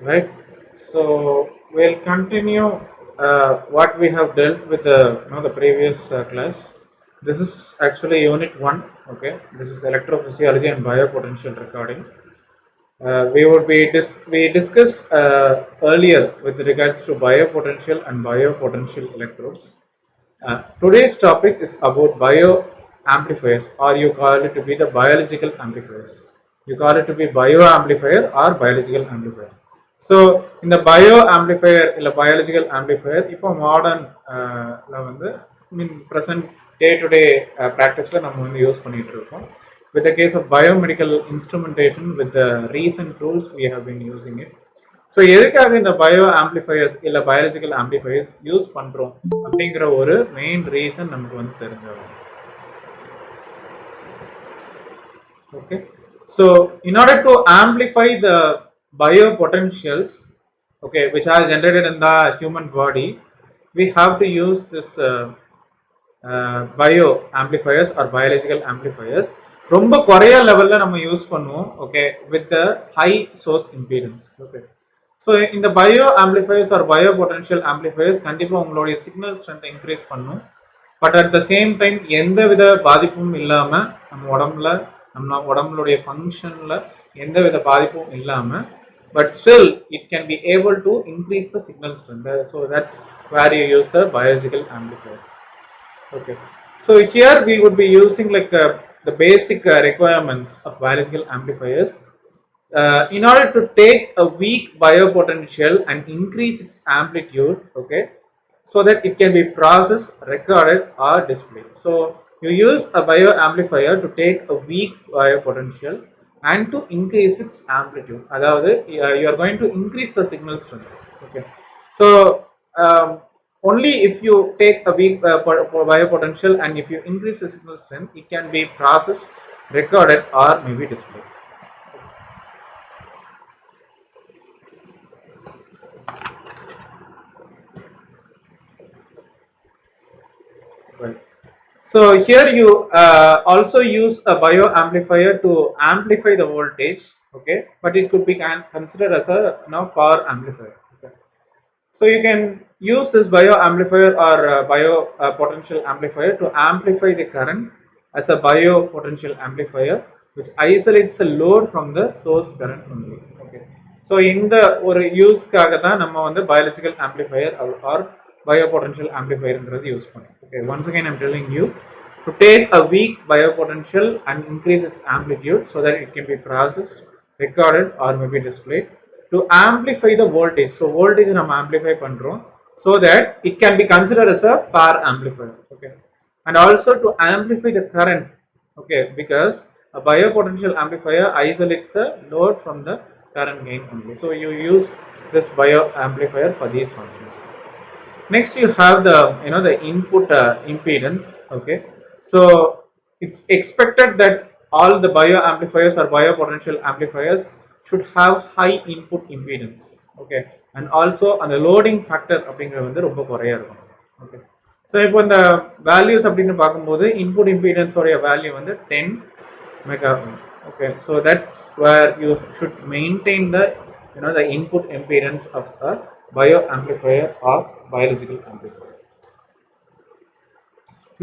right? So we'll continue what we have dealt with the previous class. This is actually unit 1. Okay, this is electrophysiology and biopotential recording. We discussed earlier with regards to biopotential and biopotential electrodes. Today's topic is about bio amplifiers, or you call it to be the biological amplifiers. You call it to be bio amplifier or biological amplifier. So in the bio amplifier இல்ல biological amplifier இப்போ modern வந்து present day to day practiceல நம்ம வந்து use பண்ணிட்டு இருக்கோம். With the case of biomedical instrumentation, with the recent tools we have been using it. So எதுக்காக இந்த bio amplifiers இல்லை பயாலஜிக்கல் ஆம்பிளிஃபயர்ஸ் யூஸ் பண்றோம் அப்படிங்கிற ஒரு மெயின் ரீசன் நமக்கு வந்து தெரிஞ்சாகும். Okay, so in order to amplify the biopotentials, okay, which are generated in the human body, we have to use this bio amplifiers or biological amplifiers. ரொம்ப குறைய லெவல்ல நம்ம use பண்ணுவோம். Okay, with the high source impedance. Okay, so இந்த bio amplifiers are bio potential amplifiers கண்டிப்பாக உங்களுடைய signal ஸ்ட்ரென்த்தை increase பண்ணும். But at the same time எந்த வித பாதிப்பும் இல்லாமல் நம்ம உடம்புடைய ஃபங்க்ஷனில் எந்த வித பாதிப்பும் இல்லாமல் but still it can be able to increase the signal strength. So that's where you use the biological amplifier. Okay, so here we would be using like the basic requirements of biological amplifiers. In order to take a weak biopotential and increase its amplitude, okay, so that it can be processed, recorded or displayed. So you use a bio amplifier to take a weak biopotential and to increase its amplitude. That is, you are going to increase the signal strength. Okay, so only if you take a weak biopotential and if you increase the signal strength, it can be processed, recorded or maybe displayed. Right. So here you also use a bio amplifier to amplify the voltage. Okay, but it could be considered as a power amplifier. Okay, so you can use this bio amplifier or bio potential amplifier to amplify the current as a bio potential amplifier, which isolates the load from the source current only. Okay, so in the or use காக தான் நம்ம வந்து biological amplifier or biopotential amplifier use பண்ணோம். Okay, once again I'm telling you to take a weak biopotential and increase its amplitude so that it can be processed, recorded or maybe displayed to amplify the voltage. So voltage நம்ம amplify பண்றோம் so that it can be considered as a power amplifier. Okay, and also to amplify the current. Okay, because a biopotential amplifier isolates the load from the current gain only. So you use this bio amplifier for these functions. Next you have the the input impedance. Okay, so it's expected that all the bio amplifiers or biopotential amplifiers should have high input impedance. Okay, and also அந்த loading factor அப்படிங்கிறது வந்து ரொம்ப குறையா இருக்கும். Okay, so இப்போ இந்த values அப்படின்னு பார்க்கும்போது input impedance உடைய value வந்து 10 mega ohm. Okay, so that's where you should maintain the the input impedance of a bio amplifier or biological amplifier.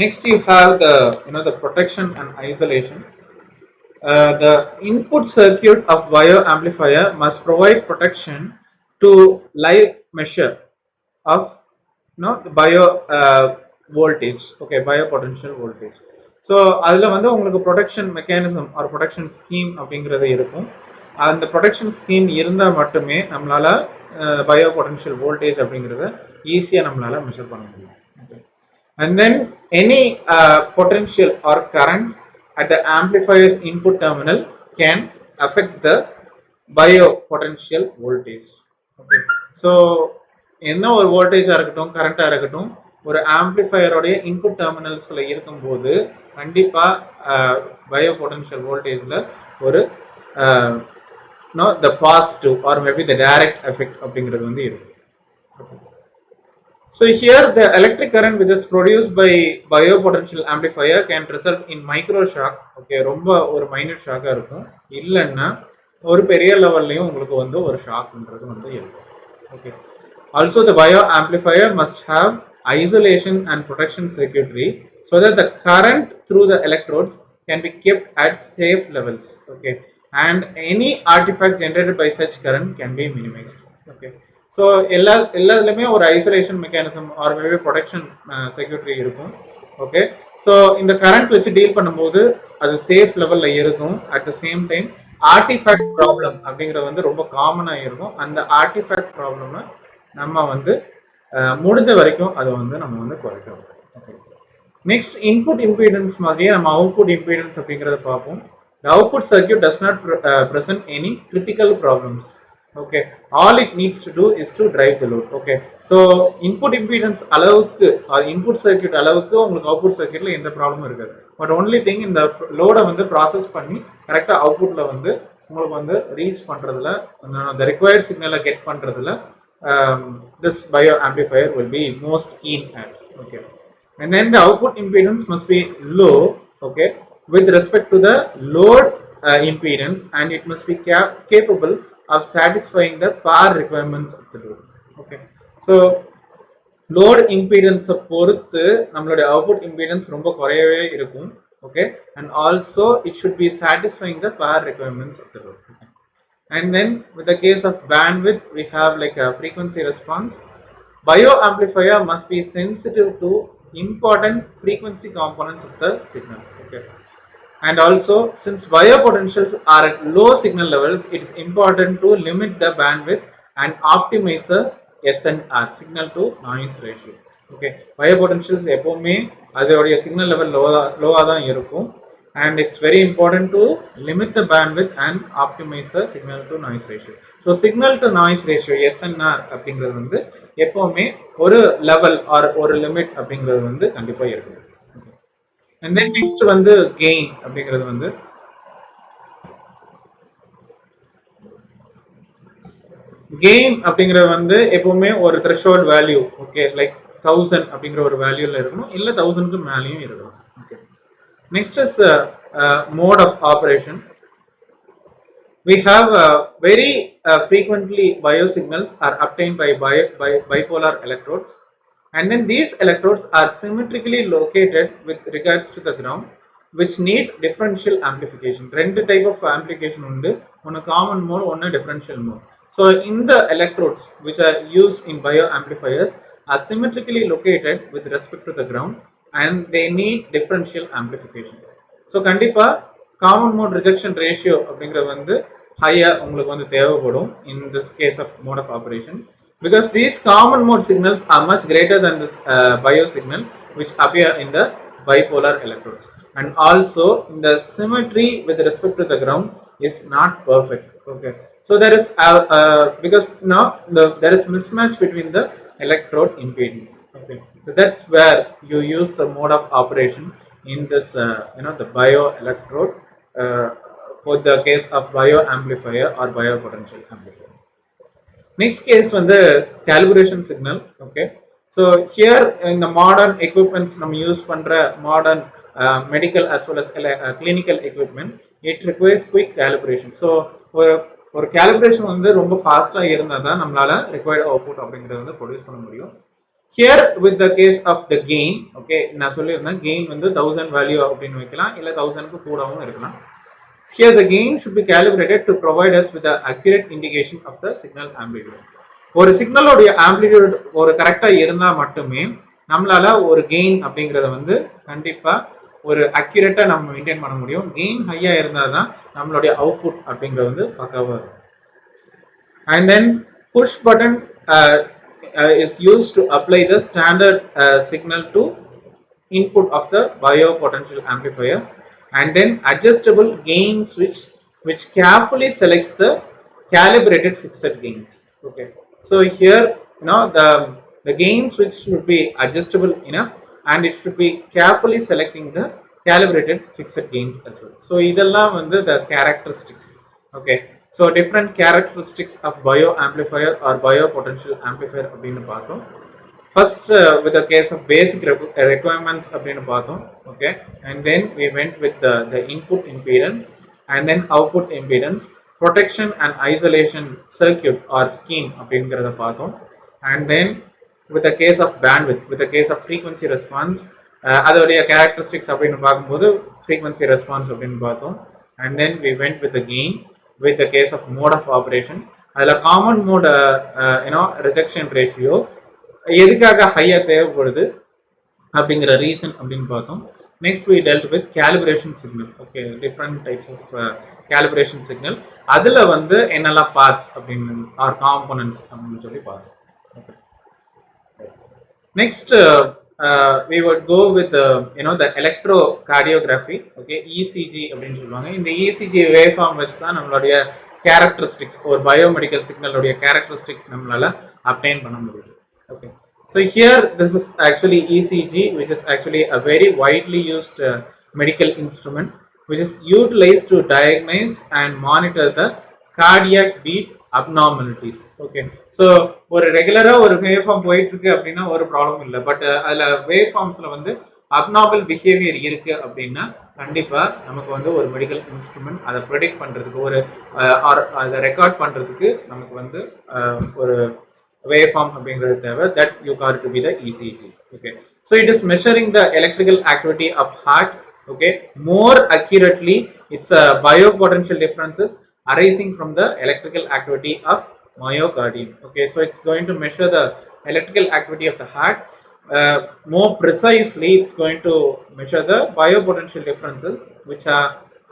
Next you have the the protection and isolation. The input circuit of bio amplifier must provide protection to live measure of the bio voltage. Okay, bio potential voltage. So அதுல வந்து உங்களுக்கு protection mechanism or protection scheme அப்படிங்கிறது இருக்கும். அந்த protection scheme இருந்தால் மட்டுமே நம்மளால bio potential voltage அப்படிங்கிறத ஈஸியாக நம்மளால மெஷர் பண்ண முடியும். And then any potential or current at the amplifier's input terminal can affect the bio potential voltage. Okay, so என்ன ஒரு வோல்டேஜா இருக்கட்டும் கரண்டா இருக்கட்டும் ஒரு ஆம்பிளிஃபயருடைய இன்புட் டெர்மினல்ஸ்ல இருக்கும்போது கண்டிப்பா பயோ பொட்டன்ஷியல் வோல்டேஜ்ல ஒரு the positive or maybe the direct effect அப்படிங்கிறது வந்து இருக்கும். So here the electric current which is produced by biopotential amplifier can result in micro shock. Okay, ரொம்ப ஒரு minor shock இருக்கும். இல்லன்னா ஒரு பெரிய லெவல்லையும் உங்களுக்கு வந்து ஒரு ஷாக்ன்றது வந்து இருக்கும். Okay. Also, the bio amplifier must have isolation and protection circuitry so that the current through the electrodes can be kept at safe levels. Okay, and any artifact generated by such current can be minimized. Okay, so எல்லாத்துலயுமே ஒரு isolation mechanism or maybe protection security இருக்கும். Okay, so இந்த current வச்சு deal பண்ணும்போது அது safe லெவல்ல இருக்கும். At the same time artifact problem அப்படிங்கிறது வந்து ரொம்ப காமனாக இருக்கும். அந்த ஆர்டிஃபேக்ட் ப்ராப்ளமை நம்ம வந்து முடிஞ்ச வரைக்கும் அதை வந்து நம்ம வந்து குறைக்கணும். நெக்ஸ்ட் இன்புட் இம்பீடன்ஸ் மாதிரியே நம்ம அவுட்புட் இம்பீடன்ஸ் அப்படிங்கிறத பார்ப்போம். The output circuit does not present any critical problems. Okay, all it needs to do is to drive the load. Okay, so input impedance அளவுக்கு input circuit அளவுக்கு உங்களுக்கு output circuitல எந்த ப்ராப்ளமும் இருக்காது. பட் ஒன்லி திங் இந்த லோடை வந்து ப்ராசஸ் பண்ணி கரெக்டாக அவுட்புட்ல வந்து உங்களுக்கு வந்து ரீச் பண்றதுல the required signal கெட் பண்றதுல this bio amplifier will be most keen at. Okay, and then the output impedance must be low. Okay, with respect to the load impedance, and it must be capable of satisfying the power requirements of the load. Okay, so load impedance பொறுத்து நம்மளுடைய output impedance ரொம்ப குறையவே இருக்கும். Okay, and also it should be satisfying the power requirements of the load. Okay. And then with the case of bandwidth, we have like a frequency response. Bio amplifier must be sensitive to important frequency components of the signal. Okay, and also since bio potentials are at low signal levels, it is important to limit the bandwidth and optimize the SNR, signal to noise ratio. Okay, bio potentials எப்பவுமே அதோடைய signal level லோவா தான் இருக்கும். And it's very important to limit the bandwidth and optimize the signal to noise ratio. So signal to noise ratio SNR அப்படிங்கிறது வந்து எப்பவுமே ஒரு level or ஒரு லிமிட் அப்படிங்கிறது வந்து கண்டிப்பா இருக்கும். And then next வந்து gain அப்படிங்கிறது வந்து gain அப்படிங்கிறது வந்து எப்பவுமே ஒரு threshold value. Okay, like 1000 அப்படிங்கிற ஒரு வேல்யூல இருக்கணும், இல்ல 1000க்கு மேலேயும் இருக்கணும். Okay, next is mode of operation. We have very frequently biosignals are obtained by bipolar electrodes, and then these electrodes are symmetrically located with regards to the ground, which need differential amplification. ரெண்டு type of amplification உண்டு, ஒன்னு common mode, ஒன்னு differential mode. So in the electrodes which are used in bio amplifiers are symmetrically located with respect to the ground, and they need differential amplification. So கண்டிப்பா common mode rejection ratio அப்படிங்கிறது வந்து higher உங்களுக்கு வந்து தேவைப்படும் in this case of mode of operation, because these common mode signals are much greater than this bio signal which appear in the bipolar electrodes, and also the symmetry with respect to the ground is not perfect. Okay, so there is because now there is mismatch between the electrode impedance. Okay, so that's where you use the mode of operation in this the bio electrode for the case of bio amplifier or bio potential amplifier. Next case வந்து calibration signal. Okay, so here in the modern equipments நம்ம use பண்ற modern medical as well as clinical equipment, it requires quick calibration. So ஒரு calibration வந்து ரொம்ப ஃபாஸ்டா இருந்தா தான் நம்மளால required output அப்படிங்கறது வந்து ப்ரொடியூஸ் பண்ண முடியும். Here with the case of the gain, okay, நான் சொல்லியிருந்தேன் gain வந்து 1000 வேல்யூ அப்படின்னு வைக்கலாம், இல்ல 1000க்கு கூடவும் இருக்கலாம். Here the gain should be calibrated to provide us with the accurate indication of the signal amplitude. ஒரு சிக்னலோட ஆம்ப்ளிடியூட் ஒரு கரெக்டா இருந்தா மட்டுமே நம்மளால ஒரு கெயின் அப்படிங்கறத வந்து கண்டிப்பா ஒரு அக்யூரேட்டா நம்ம மெயின்டைன் பண்ண முடியும். கெயின் ஹையா இருந்தா தான் நம்மளுடைய அவுட்புட் அப்படிங்கிறது வந்து பக்காவா இருக்கும். And then push button is used to apply the standard signal to input of the bio potential amplifier, and then adjustable gain switch which carefully selects the calibrated fixed gains. Okay, so here the gain switch should be adjustable enough, and it should be carefully selecting the calibrated fixed gains as well. So இதெல்லாம் வந்து the characteristics. Okay, so different characteristics of bio amplifier or bio potential amplifier அப்படினு பார்த்தோம். First with the case of basic requirements அப்படினு பார்த்தோம். Okay, and then we went with the input impedance and then output impedance. protection and isolation circuit or scheme அப்படிங்கறத பார்த்தோம். And then with the case of bandwidth, with the case of frequency response, அதோடைய characteristics அப்படின்னு பார்க்கும்போது frequency response அப்படின்னு பார்த்தோம். And then we went with the gain, with the case of mode of operation. அதுல common mode rejection ratio எதுக்காக ஹையா தேவைப்படுது அப்படிங்கிற ரீசன் அப்படின்னு பார்த்தோம். Next we dealt with calibration signal. Okay, different types of calibration signal. அதுல வந்து என்னெல்லாம் parts அப்படின்னு or components அப்படின்னு சொல்லி பார்த்தோம். Okay. Next we would go with the electrocardiography. Okay, ECG அப்படின்னு சொல்லுவாங்க. இந்த ECG waveform வச்சு தான் நம்மளுடைய characteristics ஒரு biomedical signal உடைய characteristic நம்மளால obtain பண்ண முடியும். Okay. So here this is actually ECG, which is actually a very widely used medical instrument which is utilized to diagnose and monitor the cardiac beat abnormalities. Okay, so ஒரு ரெகுலரா ஒரு waveform போயிட்டு இருக்கு அப்படின்னா ஒரு problem இல்லை. But அதுல வேவ்ஃபார்ம்ஸ்ல வந்து அப்நார்மல் பிஹேவியர் இருக்கு அப்படின்னா கண்டிப்பா நமக்கு வந்து ஒரு மெடிக்கல் இன்ஸ்ட்ருமெண்ட் அதை ப்ரெடிக்ட் பண்றதுக்கு ஒரு அதை ரெக்கார்ட் பண்றதுக்கு நமக்கு வந்து ஒரு waveform அப்படிங்கிறது தேவை. that you call to be the ECG. Okay, so it is measuring the electrical activity of heart. Okay, more accurately it's a biopotential differences arising from the electrical activity of myocardium. Okay, so it's going to measure the electrical activity of the heart. More precisely it's going to measure the biopotential differences which are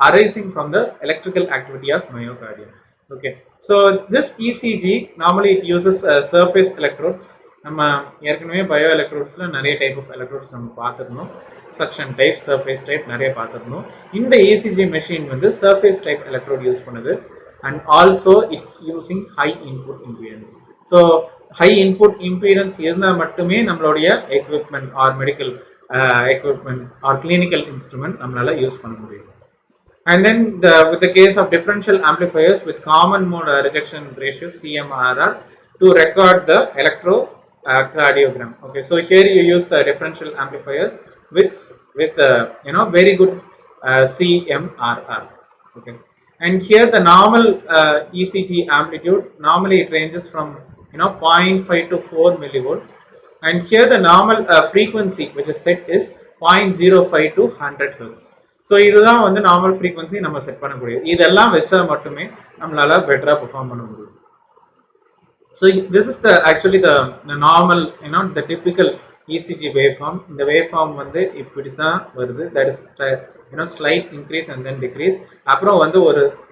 arising from the electrical activity of myocardium. Okay, so this ECG normally it uses surface electrodes. நம்ம ஏற்கனவே bio எலக்ட்ரோட்ஸ்ல நிறைய type of electrodes நம்ம பார்த்துருந்தோம். Suction type, surface type நிறைய பார்த்துருந்தோம். இந்த ECG machine வந்து surface type electrode use பண்ணுது. And also it's using high input impedance. So high input impedance இருந்தால் மட்டுமே நம்மளுடைய equipment or medical equipment or clinical instrument நம்மளால யூஸ் பண்ண முடியும். And then with the case of differential amplifiers with common mode rejection ratio CMRR to record the electrocardiogram. Okay, so here you use the differential amplifiers with very good CMRR. Okay, and here the normal ECG amplitude normally it ranges from 0.5 to 4 millivolt, and here the normal frequency which is set is 0.05 to 100 hertz. So இதுதான் வந்து normal frequency நம்ம set பண்ணக்கூடியது. இதெல்லாம் வச்சா மட்டுமே நம்மளால பெட்டரா perform பண்ண முடியும். So this is actually the normal the typical ECG wave form. இந்த வேவ் ஃபார்ம் வந்து இப்படி தான் வருது. That is slight increase and then decrease. அப்புறம் வந்து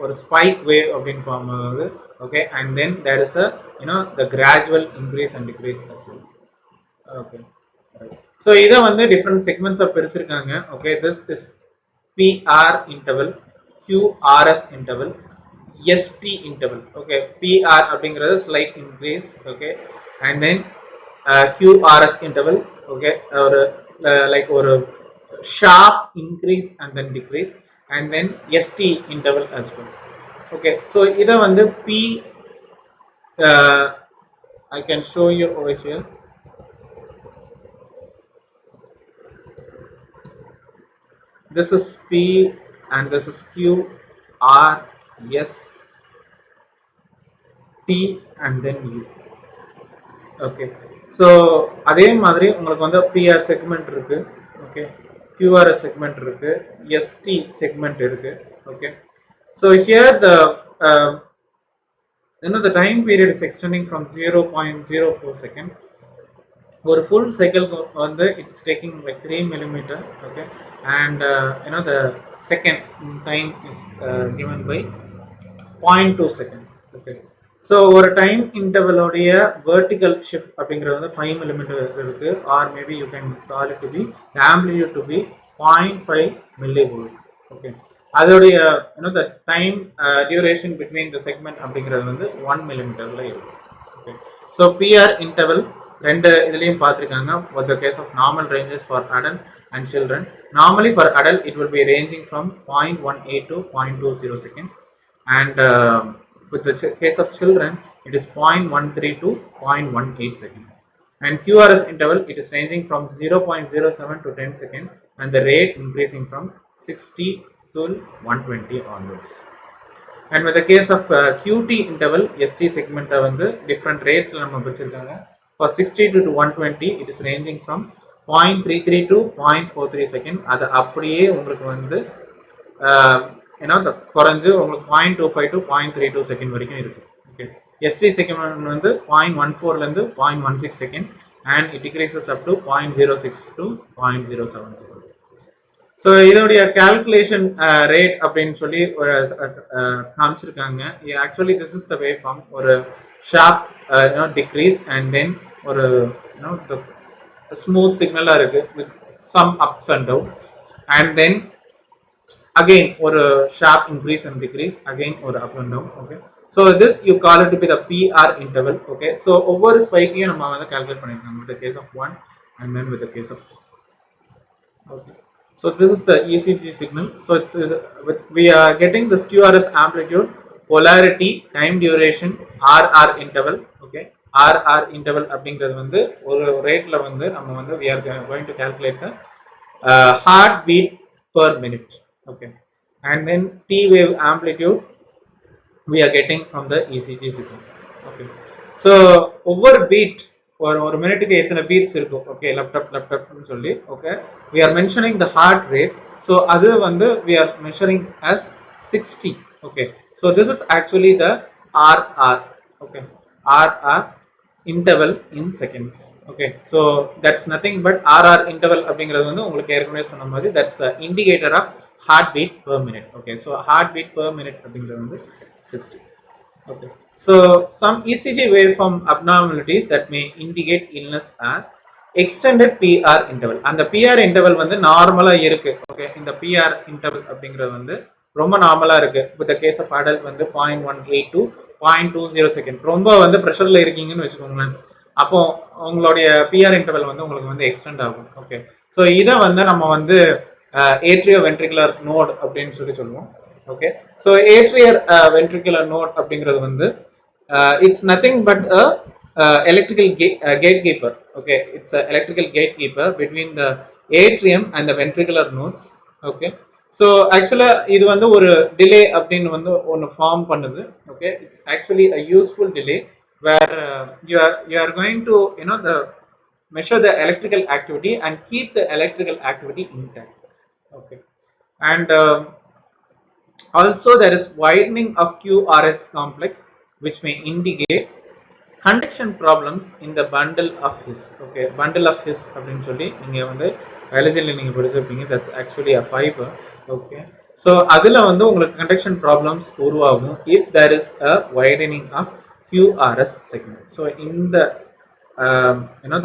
ஒரு ஸ்பைக் வேவ் அப்படின்னு ஃபார்ம் ஆகுது. Okay, and then there is the gradual increase and decrease as well. Okay, so இதை வந்து டிஃப்ரெண்ட் செக்மெண்ட்ஸாக பிரிச்சிருக்காங்க. Okay, this is PR interval, QRS interval, ST interval. Okay, PR அப்படிங்கிறது slight increase. Okay, and then QRS interval. Okay, ஒரு like ஒரு sharp increase and then decrease, and then ST interval as well. Okay, so இதை வந்து I can show you over here. This is P and this is Q, R, S, T and then U. Okay, so அதே மாதிரி உங்களுக்கு வந்து PR segment இருக்கு. Okay, QRS segment இருக்கு, ST segment இருக்கு. Okay, so here the time period is extending from 0.04 second. ஒரு full cycle வந்து it's taking like 3 millimeter. Okay, and the second time is given by 0.2 second. Okay, so ஒரு time interval உடைய vertical shift அப்படிங்கிறது வந்து 5 millimeter இருக்கு, or maybe you can call it to be the amplitude to be 0.5 millivolt. Okay, அதோடைய the time duration between the segment அப்படிங்கிறது வந்து 1 millimeterல இருக்கு. Okay, so PR interval ரெண்டு இதுலயும் பார்த்திருக்காங்க. for the case of normal ranges for adult and children. Normally for adult it will be ranging from 0.18 to 0.20 second, and with the case of children it is 0.13 to 0.18 second, and QRS interval it is ranging from 0.07 to 10 second, and the rate increasing from 60 to 120 onwards. And with the case of QT interval, ST segment வந்து different rates நம்ம பிரிச்சிருக்காங்க. For 60 to 120, it is ranging from 0.33 to 0.43 second. அது அப்படியே உங்களுக்கு வந்து ஏன்னா குறைஞ்சு உங்களுக்கு 0.25 to 0.32 செகண்ட் வரைக்கும் இருக்கு. ஓகே, ST செகண்ட் வந்து 0.14லேருந்து 0.16 second and it decreases up to 0.06 to 0.070. So இதோடைய calculation rate அப்படின்னு சொல்லி ஒரு காமிச்சிருக்காங்க. Actually this is the wave form. ஒரு ஷார்ப் டிக்ரீஸ் அண்ட் தென் ஒரு ஸ்மூத் சிக்னலாக இருக்கு with some ups and downs and then again ஒரு sharp increase and decrease, again ஒரு up and down. Okay, so this you call it to be the PR interval. Okay, so ஒவ்வொரு ஸ்பைக்கையும் நம்ம வந்து calculate பண்ணிருக்கோம் with the case of 1 and then with the case of 2. Okay, so this is the ECG signal. So it's we are getting this QRS amplitude, polarity, time duration, RR interval. Okay, RR interval அப்படிங்கிறது வந்து ஒரு ரேட்ல வந்து நம்ம வந்து we are going to calculate the heartbeat per minute. Okay, and then T wave amplitude we are getting from the ECG signal. Okay, so over beat ஒரு மினிட்டுக்கு எத்தனை beads இருக்கும். ஓகே, லேப்டாப் சொல்லி okay we are mentioning the heart rate. so அது வந்து we are measuring as 60. okay, so this is actually the RR. okay, RR interval in seconds. okay, so that's nothing but RR interval அப்படிங்கிறது வந்து உங்களுக்கு ஏற்கனவே சொன்ன மாதிரி that's the indicator of heartbeat per minute. okay, so heartbeat per minute அப்படிங்கிறது வந்து 60. okay, so some ECG waveform abnormalities that may indicate illness are extended PR interval. அந்த PR interval வந்து நார்மலா இருக்கு. okay, இந்த PR interval அப்படிங்கிறது வந்து ரொம்ப நார்மலா இருக்கு. with the case of adult வந்து 0.18 to 0.20 செகண்ட். ரொம்ப வந்து ப்ரெஷர்ல இருக்கீங்கன்னு வச்சுக்கோங்களேன், அப்போ உங்களுடைய PR இன்டர்வல் வந்து உங்களுக்கு வந்து எக்ஸ்டெண்ட் ஆகும். ஓகே, ஸோ இதை வந்து நம்ம வந்து atrioventricular node அப்படின்னு சொல்லி சொல்லுவோம். ஓகே, ஸோ atrioventricular node அப்படிங்கிறது வந்து it's nothing but a electrical gatekeeper. okay, it's a electrical gatekeeper between the atrium and the ventricular nodes. okay, so actually இது வந்து ஒரு டிலே அப்படின்னு வந்து ஒன்று ஃபார்ம் பண்ணுது. okay, it's actually a useful delay where you are going to the measure the electrical activity and keep the electrical activity intact. okay, and also there is widening of QRS complex which may indicate conduction problems in the bundle of His. okay, bundle of His அப்படின்னு சொல்லி நீங்க வந்து பயாலஜில நீங்க படிச்சிருப்பீங்க. that's actually a fiber. okay, so அதுல வந்து உங்களுக்கு conduction problems உருவாகும் if there is a widening of QRS segment. so இந்த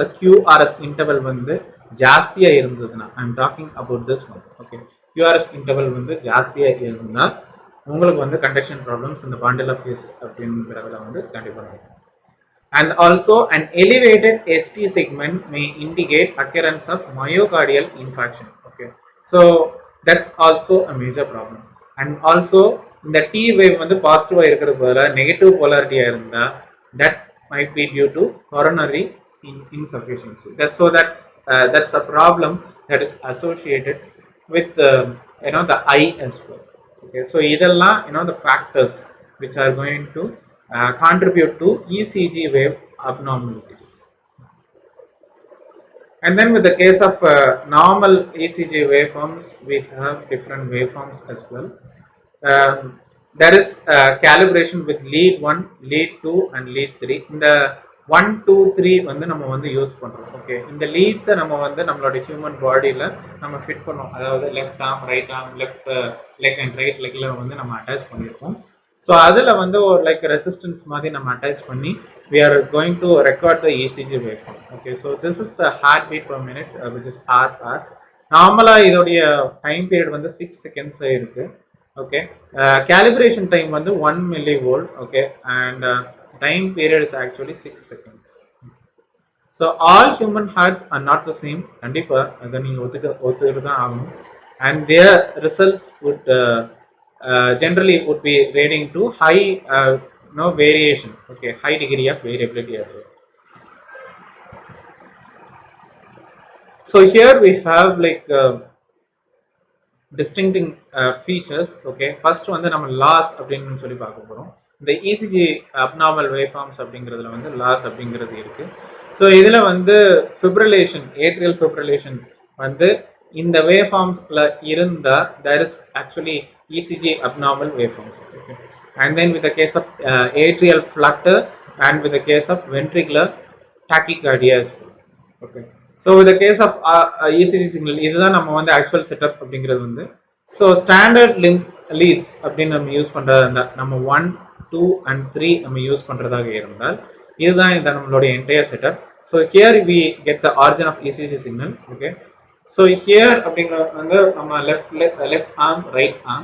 the QRS interval வந்து ஜாஸ்தியா இருந்ததுன்னா, I'm talking about this one. okay, QRS interval வந்து ஜாஸ்தியா இருந்தா உங்களுக்கு வந்து conduction problems in the bundle of His அப்படிங்கறதுல வந்து கண்டிப்பா இருக்கும். and also an elevated ST segment may indicate occurrence of myocardial infarction. okay, so that's also a major problem. and also இந்த T wave வந்து பாசிட்டிவா இருக்கிறது போல நெகட்டிவ் polarity இருந்தா that might be due to coronary insufficiency. That's a problem that is associated with the eye as well. okay, so இதெல்லாம் the factors which are going to contribute to ECG wave abnormalities. and then with the case of normal ECG waveforms, we have different waveforms as well. there is calibration with lead 1, lead 2 and lead 3. இந்த 1, 2, 3 வந்து நம்ம வந்து use பண்றோம். Okay, இந்த லீட்ஸை நம்ம வந்து நம்மளோட human பாடியில நம்ம ஃபிட் பண்ணோம். அதாவது left arm, right arm, left leg and right லெக்ல வந்து நம்ம அட்டாச் பண்ணியிருக்கோம். ஸோ அதில் வந்து ஒரு லைக் ரெசிஸ்டன்ஸ் மாதிரி நம்ம அட்டாச் பண்ணி we are going to record the ECG waveform. okay, so this is the heartbeat per minute which is RR. நார்மலா இதோடைய டைம் பீரியட் வந்து 6 செகண்ட்ஸ் இருக்கு. okay, calibration time வந்து 1 millivolt. okay, and time period is actually 6 seconds. so all human hearts are not the same. கண்டிப்பா அதை நீங்க ஒத்துக்கிட்டு தான் ஆகணும். and their results would generally would be leading to high variation. okay, high degree of variability as well. so here we have like distincting features. Okay, first வந்து நம்ம loss அப்படின்னு சொல்லி பார்க்க போறோம். இந்த ECG abnormal waveforms அப்படிங்கிறதுல வந்து loss அப்படிங்கிறது இருக்கு. ஸோ இதுல வந்து fibrillation, atrial fibrillation வந்து இந்த waveformsல இருந்தா there is actually ECG abnormal waveforms. Okay. And then with the case of atrial flutter and with the case of ventricular tachycardia as well. Okay. So with the case of ECG signal, இதுதான் நம்ம வந்து actual setup அப்படிங்கிறது வந்து. So standard leads அப்படின்னு நம்ம use பண்றதா இருந்தா நம்ம 1, 2 and 3 நம்ம யூஸ் பண்றதாக இருந்தால் இதுதான் இந்த நம்மளுடைய entire setup. So here we get the origin of ECG signal. Okay. So here அப்படிங்கிறது வந்து நம்ம left arm, right arm,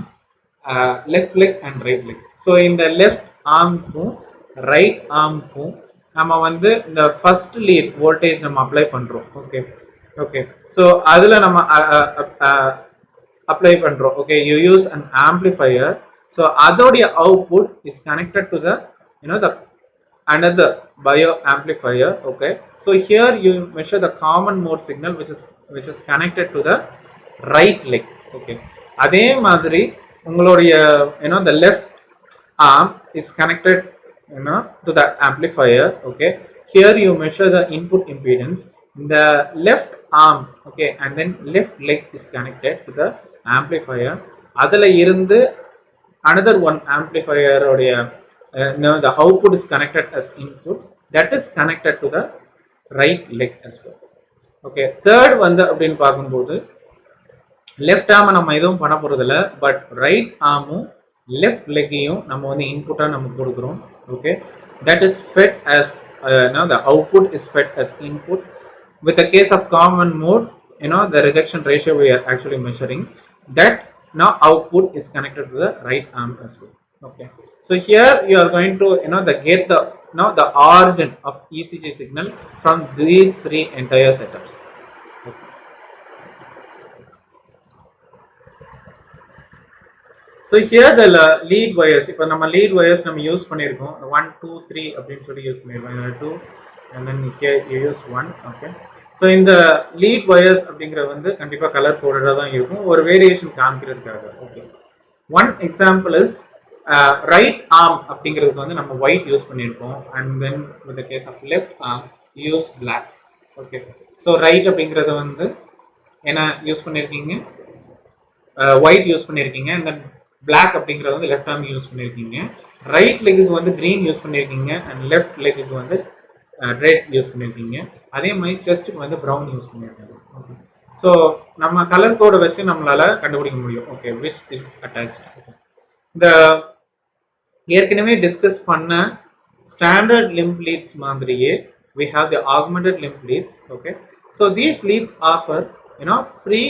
left leg and right leg. So இந்த left armக்கும் right armக்கும் நம்ம வந்து இந்த first lead voltage நம்ம apply பண்றோம். Okay. Okay. So அதுல நம்ம apply பண்றோம். Okay. You use an amplifier. So அதோடைய output is connected to the the another bio amplifier. Okay. So here you measure the common mode signal which is connected to the right leg. Okay. அதே மாதிரி உங்களுடைய the left arm is connected to the amplifier. Okay, here you measure the input impedance. The left arm, okay, and then left leg is connected to the amplifier. adala irundhu another one amplifier odia the output is connected as input, that is connected to the right leg as well. Okay, third வந்து அப்படினு பாக்கும்போது left arm நம்ம எதுவும் பண்ண போறது இல்ல, but right arm left leg நம்ம வந்து இன்புட்டா நம்ம கொடுக்கிறோம். Okay, that is fed as now the output is fed as input. With the case of common mode, the rejection ratio we are actually measuring, that now output is connected to the right arm as well. Okay, so here you are going to get the now the origin of ECG signal from these three entire setups. So here the lead wires, இப்போ நம்ம lead wires நம்ம use பண்ணியிருக்கோம் 1, 2, 3 அப்படின்னு சொல்லி use பண்ணியிருக்கோம் 2 and then here you use 1. Okay, so இந்த lead wires அப்படிங்கிறது வந்து கண்டிப்பா கலர் கோடடா தான் இருக்கும், ஒரு வேரியேஷன் காமிக்கிறதுக்காக. Okay, one example is right arm அப்படிங்கிறதுக்கு வந்து நம்ம white யூஸ் பண்ணியிருக்கோம், and then with the case of left arm use black. Okay, so right அப்படிங்கிறது வந்து என்ன யூஸ் பண்ணியிருக்கீங்க, white யூஸ் பண்ணியிருக்கீங்க, and then black அப்படிங்கிறது வந்து லெஃப்ட் ஆர்ம் யூஸ் பண்ணியிருக்கீங்க, ரைட் லெக்குக்கு வந்து கிரீன் யூஸ் பண்ணியிருக்கீங்க, அண்ட் லெஃப்ட் லெக்குக்கு வந்து ரெட் யூஸ் பண்ணியிருக்கீங்க, அதே மாதிரி செஸ்ட்டுக்கு வந்து ப்ரௌன் யூஸ் பண்ணியிருக்காங்க. ஓகே, ஸோ நம்ம கலர் கோடை வச்சு நம்மளால கண்டுபிடிக்க முடியும். Okay, which is attached. இந்த ஏற்கனவே டிஸ்கஸ் பண்ண ஸ்டாண்டர்ட் லிம்ப் லீட்ஸ் மாதிரியே we have the augmented limb leads. Okay, so these leads offer free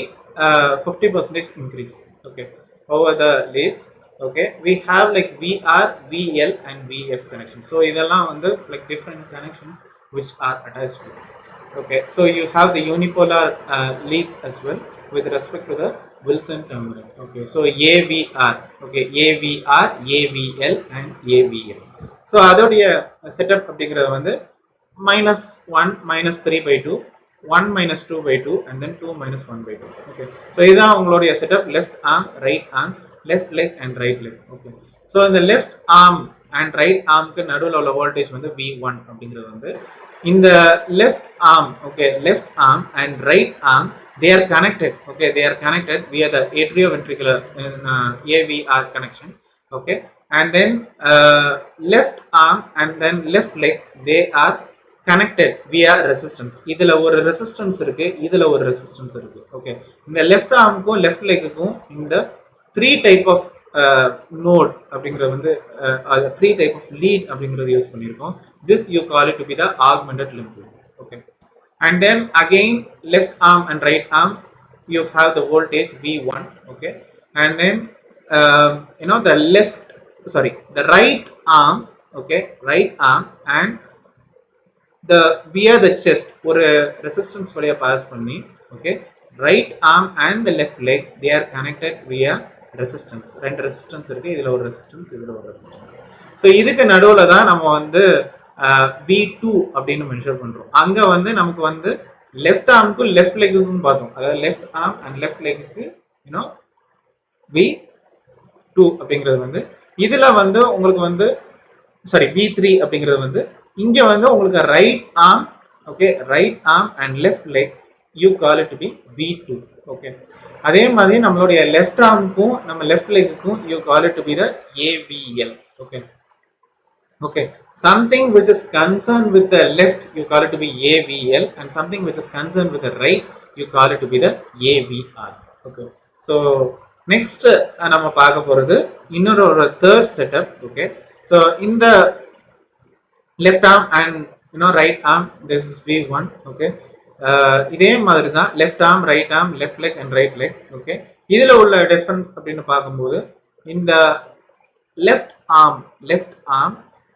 50% increase. Okay, over the leads. Okay, we have like VR, VL and VF connections. So இதெல்லாம் வந்து like different connections which are attached to it. Okay, so you have the unipolar leads as well with respect to the Wilson terminal. Okay, so AVR, okay, AVR, AVL and AVF. So அதோடைய setup அப்படிங்கிறது வந்து -1 -3/2, 1 -2/2 and then 2 -1/2. Okay, so இதான் உங்களுடைய setup, left arm, right arm, left leg and right leg. Okay, so இந்த left arm and right armக்கு நடுவுல உள்ள voltage வந்து V1 அப்படிங்கிறது வந்து இந்த left arm, okay, left arm and right arm they are connected. Okay, they are connected via the atrioventricular AVR connection. Okay, and then left arm and then left leg they are connected via resistance. இதுல ஒரு resistance இருக்கு, இதுல ஒரு resistance இருக்கு. Okay, இந்த left armக்கும் left legக்கும் இந்த 3 type of node அப்படிங்கிறது வந்து 3 type of lead அப்படிங்கிறது யூஸ் பண்ணியிருக்கோம். This you call it to be the augmented limb lead. Okay, and then again left arm and right arm you have the voltage V1. Okay, and then the right arm, okay, right arm and the via the chest ஒரு resistance வழியா pass பண்ணி, okay, right arm and the left leg they are connected via resistance. ரெண்டு resistance இருக்கு, இதுல ஒரு resistance, இதுல ஒரு resistance. so இதுக்கு நடுவுல தான் நம்ம வந்து V2 அப்படின்னு மென்ஷர் பண்றோம். அங்க வந்து நமக்கு வந்து left armக்கு left legக்கும் பார்த்தோம், அதாவது left arm and left legக்கு V2 அப்படிங்கிறது வந்து இதுல வந்து உங்களுக்கு வந்து சாரி V3 அப்படிங்கிறது வந்து இங்க வந்து உங்களுக்கு right arm okay right arm and left leg you call it to be V2 okay அதே மாதிரி நம்மளுடைய லெஃப்ட் ஆர்முக்கும் நம்ம லெஃப்ட் லெக்குக்கும் you call it to be the AVL okay okay something which is concerned with the left you call it to be AVL and something which is concerned with the right you call it to be the AVR okay so next நம்ம பார்க்க போறது இன்னொரு ஒரு third setup okay so in the left arm and right arm this is V1 okay இதே மாதிரி தான் left arm right arm left leg and right leg okay இதுல உள்ள difference அப்படின்னு பார்க்கும்போது இந்த left arm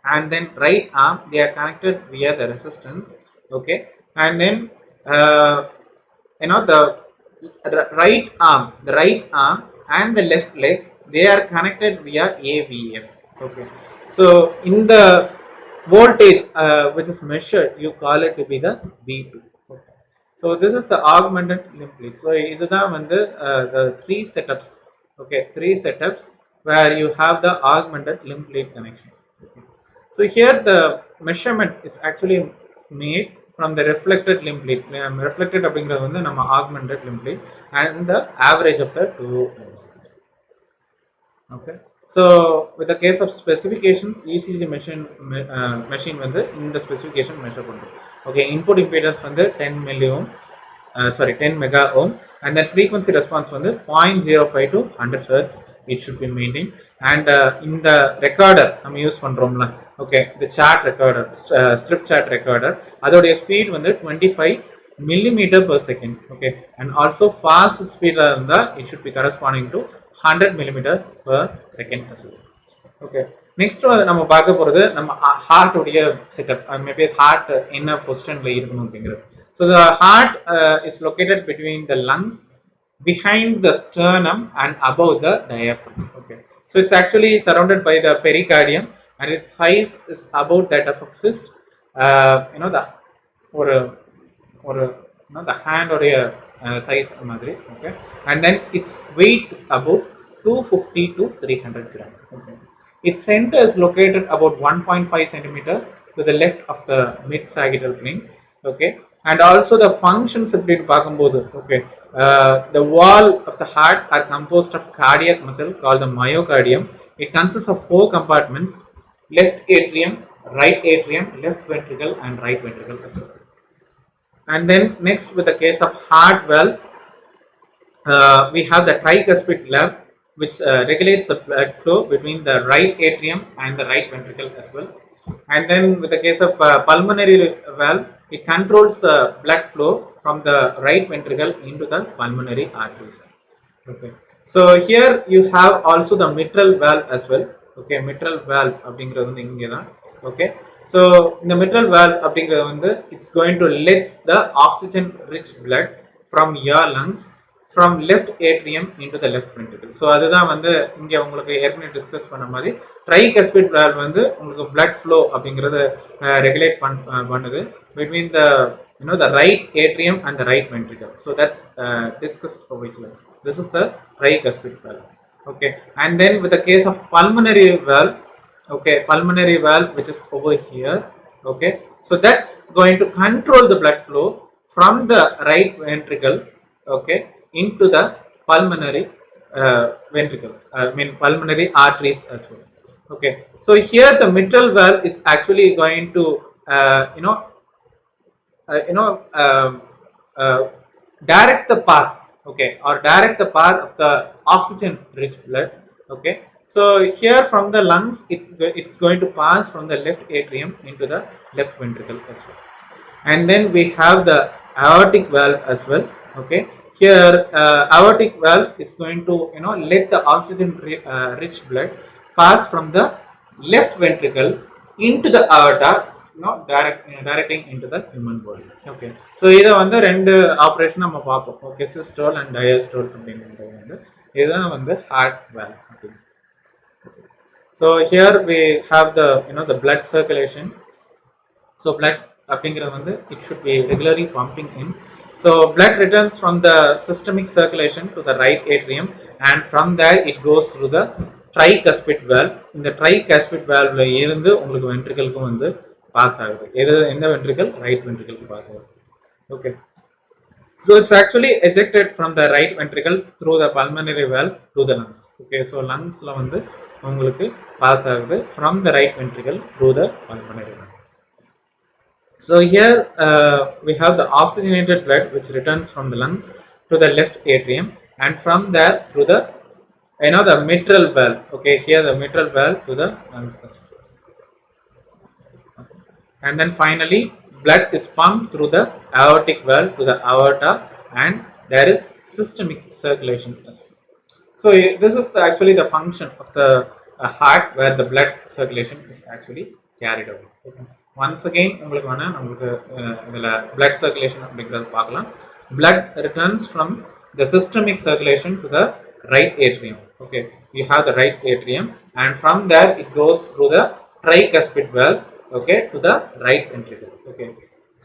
and then right arm they are connected via the resistance okay and then the right arm and the left leg they are connected via AVF okay so in the voltage which is measured you call it to be the V2 okay. So this is the augmented limb lead so இதுதான் வந்து the three setups where you have the augmented limb lead connection okay. So here the measurement is actually made from the reflected limb lead reflected அப்படிங்கிறது வந்து நம்ம augmented limb lead and the average of the two limbs okay so with the case of specifications ECG machine வந்து இந்த specification measure பண்ணும் okay input impedance வந்து 10 milliohm 10 mega ohm and then frequency response வந்து 0.05 to 100 hertz it should be maintained and in the recorder நம்ம use பண்றோம்ல okay the chart recorder strip chart recorder அதோட speed வந்து 25 millimeter per second okay and also fast speed இருந்தா it should be corresponding to 100 millimeter per second as well okay next நம்ம பார்க்க போறது நம்ம heart உடைய setup maybe heart என்ன பொசிஷன்ல இருக்கணும் அப்படிங்கிறது so the heart is located between the lungs behind the sternum and above the diaphragm okay so it's actually surrounded by the pericardium and its size is about that of a fist the the hand உடைய size மாதிரி okay and then its weight is about 250 to 300 gram okay its center is located about 1.5 centimeter to the left of the mid sagittal plane okay and also the functions அப்படின்னு பார்க்கும்போது okay the wall of the heart are composed of cardiac muscle called the myocardium it consists of 4 compartments left atrium right atrium left ventricle and right ventricle as well and then next with the case of heart valve we have the tricuspid valve which regulates the blood flow between the right atrium and the right ventricle as well and then with the case of pulmonary valve it controls the blood flow from the right ventricle into the pulmonary arteries okay so here you have also the mitral valve as well okay mitral valve அப்படிங்கிறது வந்து இங்க தான் okay so இந்த mitral valve அப்படிங்கிறது வந்து it's going to let the oxygen rich blood from your lungs from left atrium into the left ventricle so அதுதான் வந்து இங்க உங்களுக்கு ஏற்கனவே டிஸ்கஸ் பண்ண மாதிரி tricuspid valve வந்து உங்களுக்கு blood flow அப்படிங்கறது ரெகுலேட் பண்ணுது between the the right atrium and the right ventricle so that's discussed over here this is the tricuspid valve okay and then with the case of pulmonary valve okay pulmonary valve which is over here okay so that's going to control the blood flow from the right ventricle okay into the pulmonary ventricles pulmonary arteries as well okay so here the mitral valve is actually going to direct the path okay or direct the path of the oxygen rich blood okay so here from the lungs it's going to pass from the left atrium into the left ventricle as well and then we have the aortic valve as well okay here aortic valve is going to let the oxygen rich blood pass from the left ventricle into the aorta directing into the human body okay so இத வந்து ரெண்டு operation நம்ம பாப்போம் okay systole and diastole அப்படிங்கிறது வந்து இதுதான் வந்து heart valve okay so here we have the the blood circulation so blood அப்படிங்கிறது வந்து it should be regularly pumping in So blood returns from the systemic circulation to the right atrium, and from there it goes through the tricuspid valve. இந்த tricuspid valveல இருந்து உங்களுக்கு ventricleக்கு வந்து pass ஆகுது. எந்த ventricle? Right ventricle pass ஆகுது. Okay. So it's actually ejected from the right ventricle through the pulmonary valve to the lungs. Okay, so lungsல வந்து உங்களுக்கு pass ஆகுது from the right ventricle through the pulmonary valve. So here we have the oxygenated blood which returns from the lungs to the left atrium, and from there through the the mitral valve. Okay, here the mitral valve to the lungs. And then finally blood is pumped through the aortic valve to the aorta, and there is systemic circulation as well. So this is actually the function of the heart, where the blood circulation is actually carried out. Okay. Once again உங்களுக்கு வேணா நமக்கு இதுல blood circulation அப்படிங்கறது பார்க்கலாம். Blood returns from the systemic circulation to the right atrium. Okay, you have the right atrium, and from there it goes through the tricuspid valve, okay, to the right ventricle. Okay,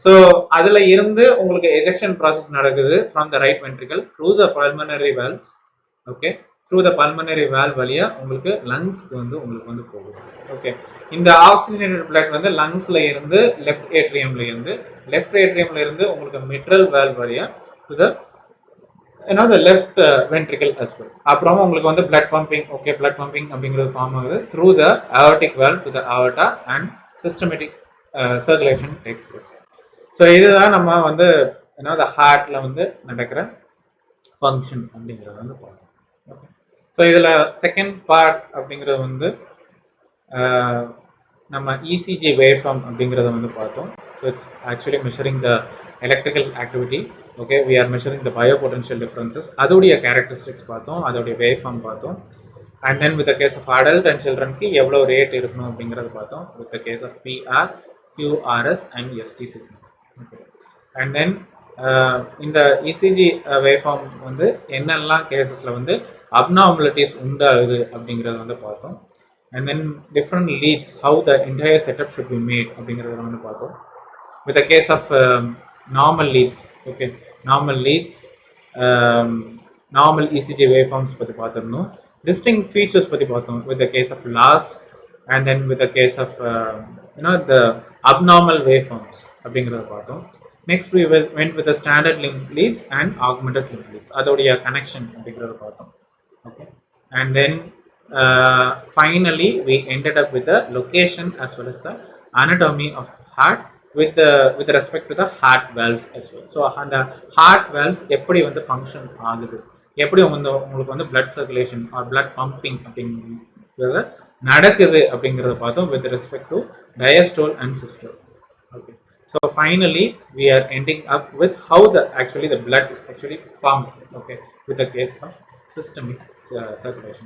so அதுல இருந்து உங்களுக்கு ejection process நடக்குது from the right ventricle through the pulmonary valves. Okay, through the pulmonary valve வழியா உங்களுக்கு லங்ஸ்க்கு வந்து உங்களுக்கு வந்து போகுது. ஓகே, இந்த ஆக்சிஜனேட்டட் blood வந்து லங்ஸ்ல இருந்து லெஃப்ட் ஏட்ரியம்ல இருந்து உங்களுக்கு மிட்ரல் வால்வ் வழியா to the the left ventricle as well. அப்புறம் உங்களுக்கு வந்து blood pumping, okay, blood pumping அப்படிங்கிறது ஃபார்ம் ஆகுது through the aortic valve to the aorta, and systematic circulation takes place. So இதுதான் நம்ம வந்து the heartல வந்து நடக்கிற ஃபங்க்ஷன் அப்படிங்கிறது வந்து பார்ப்போம். ஓகே, ஸோ இதில் செகண்ட் பார்ட் அப்படிங்கிறது வந்து நம்ம இசிஜி வேவ் ஃபார்ம் அப்படிங்கிறத வந்து பார்த்தோம். So it's actually measuring the electrical activity. Okay, we are measuring the bio potential differences, அதோடைய கேரக்டரிஸ்டிக்ஸ் பார்த்தோம், அதோடைய வேவ் ஃபார்ம் பார்த்தோம். And then with case of adult and சில்ட்ரனுக்கு எவ்வளோ ரேட் இருக்கணும் அப்படிங்கிறத பார்த்தோம். With case of PR, QRS and ST signal. Okay, and then இந்த இசிஜி வேவ் ஃபார்ம் வந்து என்னெல்லாம் கேசஸ்ல வந்து அப்நார்மலிட்டிஸ் உண்டாகுது அப்படிங்கிறத வந்து பார்த்தோம். And then different leads, how the entire setup should be made அப்படிங்கிறத வந்து பார்த்தோம். With case of normal leads, okay, normal leads, normal ECG wave forms பற்றி பார்த்துருந்தோம். டிஸ்டிங்க்ட் ஃபீச்சர்ஸ் பற்றி பார்த்தோம் with case of loss, and then with case of the abnormal wave forms அப்படிங்கிறத பார்த்தோம். Next we went with the standard link leads and augmented link leads, அதோடைய connection அப்படிங்கறத பார்த்தோம். Okay, and then finally we ended up with the location as well as the anatomy of heart with respect to the heart valves as well. So அந்த heart valves எப்படி வந்து function ஆகுது, எப்படி வந்து உங்களுக்கு வந்து blood circulation or blood pumping அப்படிங்கறது நடக்குது அப்படிங்கறத பார்த்தோம் with respect to diastole and systole. Okay, so finally we are ending up with how the blood is actually pumped, okay, with the case of systemic circulation.